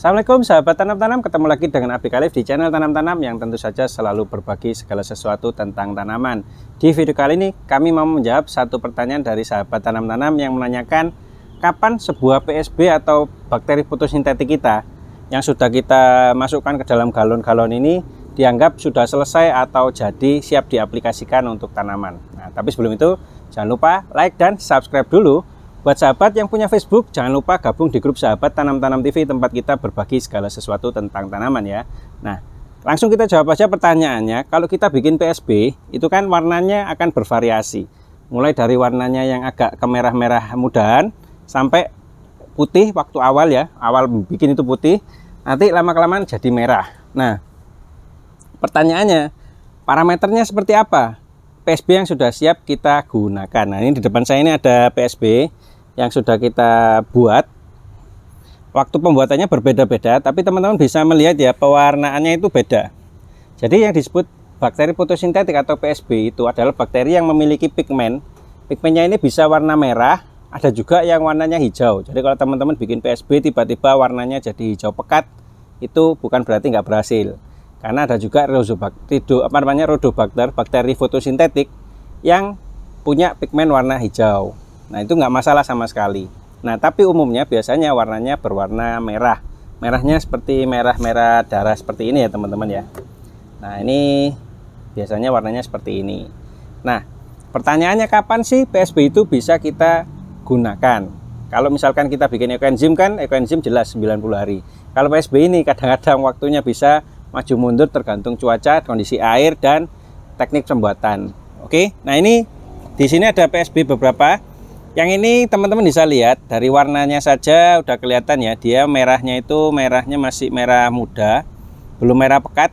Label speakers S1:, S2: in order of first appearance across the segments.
S1: Assalamualaikum sahabat tanam-tanam, ketemu lagi dengan Abdi Khalif di channel Tanam-Tanam yang tentu saja selalu berbagi segala sesuatu tentang tanaman. Di video kali ini kami mau menjawab satu pertanyaan dari sahabat tanam-tanam yang menanyakan kapan sebuah PSB atau bakteri fotosintetik kita yang sudah kita masukkan ke dalam galon-galon ini dianggap sudah selesai atau jadi siap diaplikasikan untuk tanaman. Nah, tapi sebelum itu jangan lupa like dan subscribe dulu. Buat sahabat yang punya Facebook, jangan lupa gabung di grup sahabat Tanam-Tanam TV, tempat kita berbagi segala sesuatu tentang tanaman ya. Nah, langsung kita jawab aja pertanyaannya. Kalau kita bikin PSB, itu kan warnanya akan bervariasi. Mulai dari warnanya yang agak kemerah-merah mudahan, sampai putih waktu awal ya. Awal bikin itu putih, nanti lama-kelamaan jadi merah. Nah, pertanyaannya, parameternya seperti apa? PSB yang sudah siap kita gunakan. Nah, ini di depan saya ini ada PSB yang sudah kita buat. Waktu pembuatannya berbeda-beda, tapi teman-teman bisa melihat ya, pewarnaannya itu beda. Jadi yang disebut bakteri fotosintetik atau PSB itu adalah bakteri yang memiliki pigmen. Pigmennya ini bisa warna merah, ada juga yang warnanya hijau. Jadi kalau teman-teman bikin PSB tiba-tiba warnanya jadi hijau pekat, itu bukan berarti nggak berhasil. Karena ada juga Rhodobacter, bakteri fotosintetik yang punya pigmen warna hijau. Nah, itu nggak masalah sama sekali. Nah, tapi umumnya biasanya warnanya berwarna merah. Merahnya seperti merah-merah darah seperti ini ya teman-teman ya. Nah, ini biasanya warnanya seperti ini. Nah, pertanyaannya kapan sih PSB itu bisa kita gunakan? Kalau misalkan kita bikin ekoenzim kan, ekoenzim jelas 90 hari. Kalau PSB ini kadang-kadang waktunya bisa maju mundur tergantung cuaca, kondisi air, dan teknik pembuatan. Oke, nah ini di sini ada PSB beberapa. Yang ini teman-teman bisa lihat dari warnanya saja udah kelihatan ya, dia merahnya itu merahnya masih merah muda, belum merah pekat.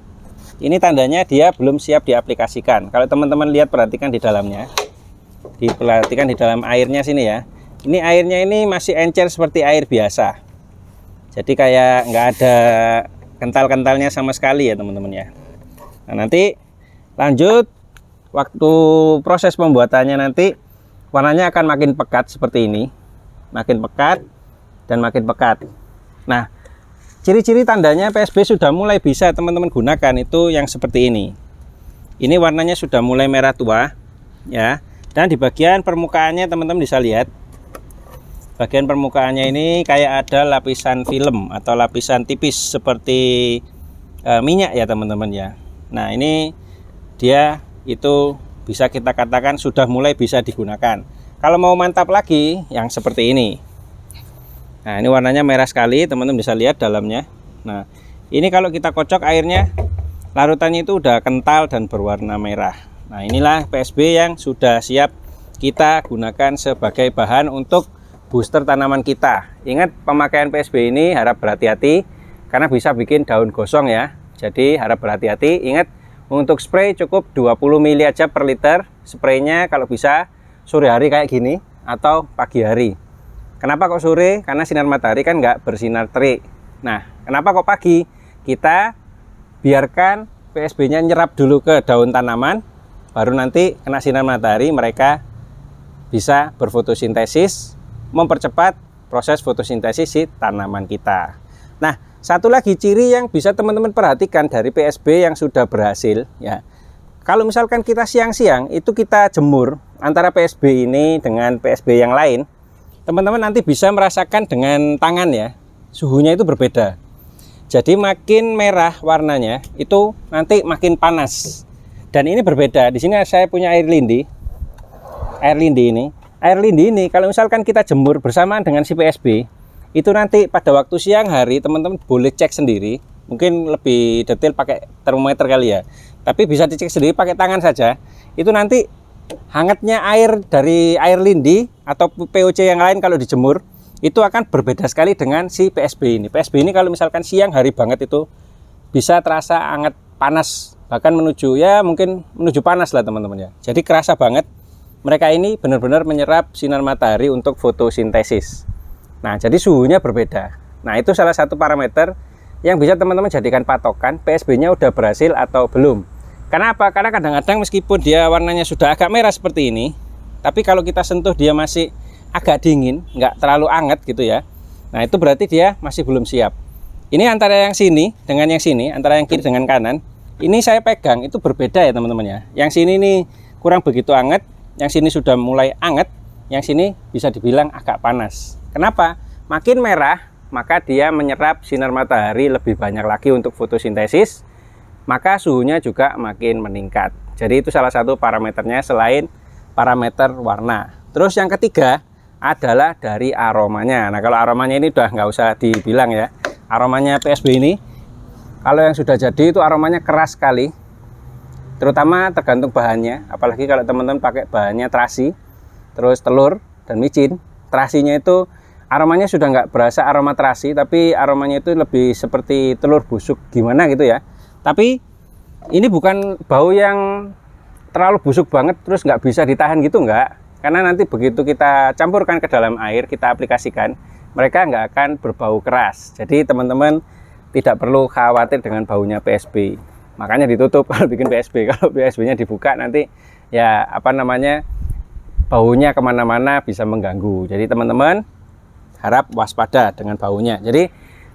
S1: Ini tandanya dia belum siap diaplikasikan. Kalau teman-teman lihat, perhatikan di dalamnya, diperhatikan di dalam airnya sini ya. Ini airnya ini masih encer seperti air biasa. Jadi kayak nggak ada kental-kentalnya sama sekali ya teman-teman ya. Nah, nanti lanjut waktu proses pembuatannya nanti warnanya akan makin pekat seperti ini, makin pekat dan makin pekat. Nah, ciri-ciri tandanya PSB sudah mulai bisa teman-teman gunakan itu yang seperti ini. Ini warnanya sudah mulai merah tua ya, dan di bagian permukaannya teman-teman bisa lihat, bagian permukaannya ini kayak ada lapisan film atau lapisan tipis seperti minyak ya teman-teman ya. Nah, ini dia itu bisa kita katakan sudah mulai bisa digunakan. Kalau mau mantap lagi yang seperti ini. Nah, ini warnanya merah sekali, teman-teman bisa lihat dalamnya. Nah, ini kalau kita kocok airnya, larutannya itu udah kental dan berwarna merah. Nah, inilah PSB yang sudah siap kita gunakan sebagai bahan untuk booster tanaman kita. Ingat, pemakaian PSB ini harap berhati-hati karena bisa bikin daun gosong ya. Jadi harap berhati-hati. Ingat, untuk spray cukup 20 ml aja per liter. Spraynya kalau bisa sore hari kayak gini atau pagi hari. Kenapa kok sore? Karena sinar matahari kan nggak bersinar terik. Nah, kenapa kok pagi? Kita biarkan PSB-nya nyerap dulu ke daun tanaman, baru nanti kena sinar matahari mereka bisa berfotosintesis, mempercepat proses fotosintesis si tanaman kita. Nah, satu lagi ciri yang bisa teman-teman perhatikan dari PSB yang sudah berhasil ya. Kalau misalkan kita siang-siang itu kita jemur antara PSB ini dengan PSB yang lain, teman-teman nanti bisa merasakan dengan tangan ya, suhunya itu berbeda. Jadi makin merah warnanya itu nanti makin panas. Dan ini berbeda. Di sini saya punya air lindi. Air lindi ini kalau misalkan kita jemur bersamaan dengan si PSB, itu nanti pada waktu siang hari teman-teman boleh cek sendiri, mungkin lebih detail pakai termometer kali ya, tapi bisa dicek sendiri pakai tangan saja. Itu nanti hangatnya air dari air lindi atau POC yang lain kalau dijemur itu akan berbeda sekali dengan si PSB ini. PSB ini kalau misalkan siang hari banget itu bisa terasa hangat panas, bahkan menuju ya mungkin menuju panas lah teman-teman ya. Jadi kerasa banget mereka ini benar-benar menyerap sinar matahari untuk fotosintesis. Nah, jadi suhunya berbeda. Nah, itu salah satu parameter yang bisa teman-teman jadikan patokan PSB-nya udah berhasil atau belum. Karena apa? Karena kadang-kadang meskipun dia warnanya sudah agak merah seperti ini, tapi kalau kita sentuh dia masih agak dingin, nggak terlalu anget gitu ya. Nah, itu berarti dia masih belum siap. Ini antara yang sini dengan yang sini, antara yang kiri dengan kanan, ini saya pegang itu berbeda ya teman-teman ya. Yang sini nih kurang begitu anget, yang sini sudah mulai anget, yang sini bisa dibilang agak panas. Kenapa? Makin merah, maka dia menyerap sinar matahari lebih banyak lagi untuk fotosintesis, maka suhunya juga makin meningkat. Jadi itu salah satu parameternya selain parameter warna. Terus yang ketiga adalah dari aromanya. Nah, kalau aromanya ini udah nggak usah dibilang ya. Aromanya PSB ini, kalau yang sudah jadi itu aromanya keras sekali. Terutama tergantung bahannya. Apalagi kalau teman-teman pakai bahannya terasi, terus telur dan micin. Terasinya itu aromanya sudah nggak berasa aroma terasi, tapi aromanya itu lebih seperti telur busuk gimana gitu ya. Tapi ini bukan bau yang terlalu busuk banget terus nggak bisa ditahan gitu, nggak. Karena nanti begitu kita campurkan ke dalam air, kita aplikasikan, mereka nggak akan berbau keras. Jadi teman-teman tidak perlu khawatir dengan baunya PSB. Makanya ditutup kalau bikin PSB. Kalau PSB-nya dibuka nanti ya apa namanya, baunya kemana-mana bisa mengganggu. Jadi teman-teman harap waspada dengan baunya. Jadi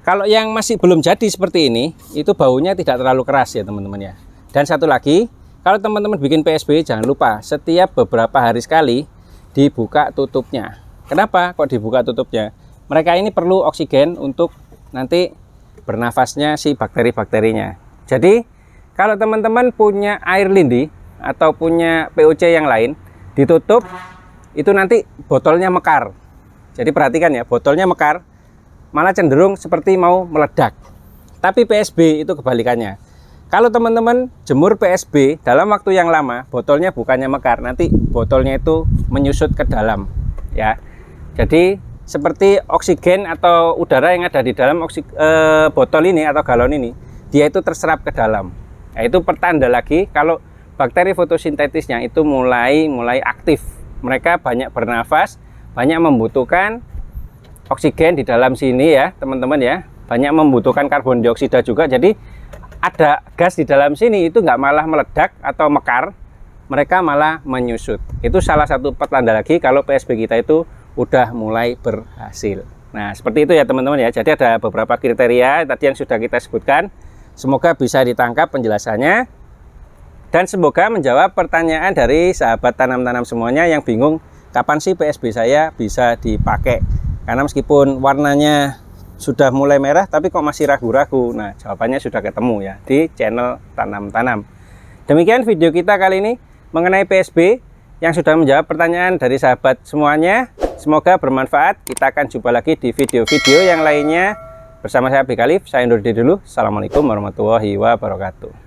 S1: kalau yang masih belum jadi seperti ini, itu baunya tidak terlalu keras ya teman-teman ya. Dan satu lagi, kalau teman-teman bikin PSB jangan lupa setiap beberapa hari sekali dibuka tutupnya. Kenapa kok dibuka tutupnya? Mereka ini perlu oksigen untuk nanti bernafasnya si bakteri-bakterinya. Jadi kalau teman-teman punya air lindi atau punya POC yang lain, ditutup, itu nanti botolnya mekar. Jadi perhatikan ya, botolnya mekar, malah cenderung seperti mau meledak. Tapi PSB itu kebalikannya. Kalau teman-teman jemur PSB dalam waktu yang lama, botolnya bukannya mekar, nanti botolnya itu menyusut ke dalam ya. Jadi seperti oksigen atau udara yang ada di dalam botol ini atau galon ini, dia itu terserap ke dalam. Nah, itu pertanda lagi kalau bakteri fotosintetisnya itu mulai aktif. Mereka banyak bernafas, banyak membutuhkan oksigen di dalam sini ya teman-teman ya, banyak membutuhkan karbon dioksida juga. Jadi ada gas di dalam sini itu nggak malah meledak atau mekar, mereka malah menyusut. Itu salah satu pertanda lagi kalau PSB kita itu udah mulai berhasil. Nah seperti itu ya teman-teman ya. Jadi ada beberapa kriteria tadi yang sudah kita sebutkan. Semoga bisa ditangkap penjelasannya dan semoga menjawab pertanyaan dari sahabat tanam-tanam semuanya yang bingung kapan sih PSB saya bisa dipakai. Karena meskipun warnanya sudah mulai merah tapi kok masih ragu-ragu. Nah jawabannya sudah ketemu ya di channel Tanam-Tanam. Demikian video kita kali ini mengenai PSB yang sudah menjawab pertanyaan dari sahabat semuanya. Semoga bermanfaat. Kita akan jumpa lagi di video-video yang lainnya bersama saya Abik Alif. Saya undur diri dulu. Assalamualaikum warahmatullahi wabarakatuh.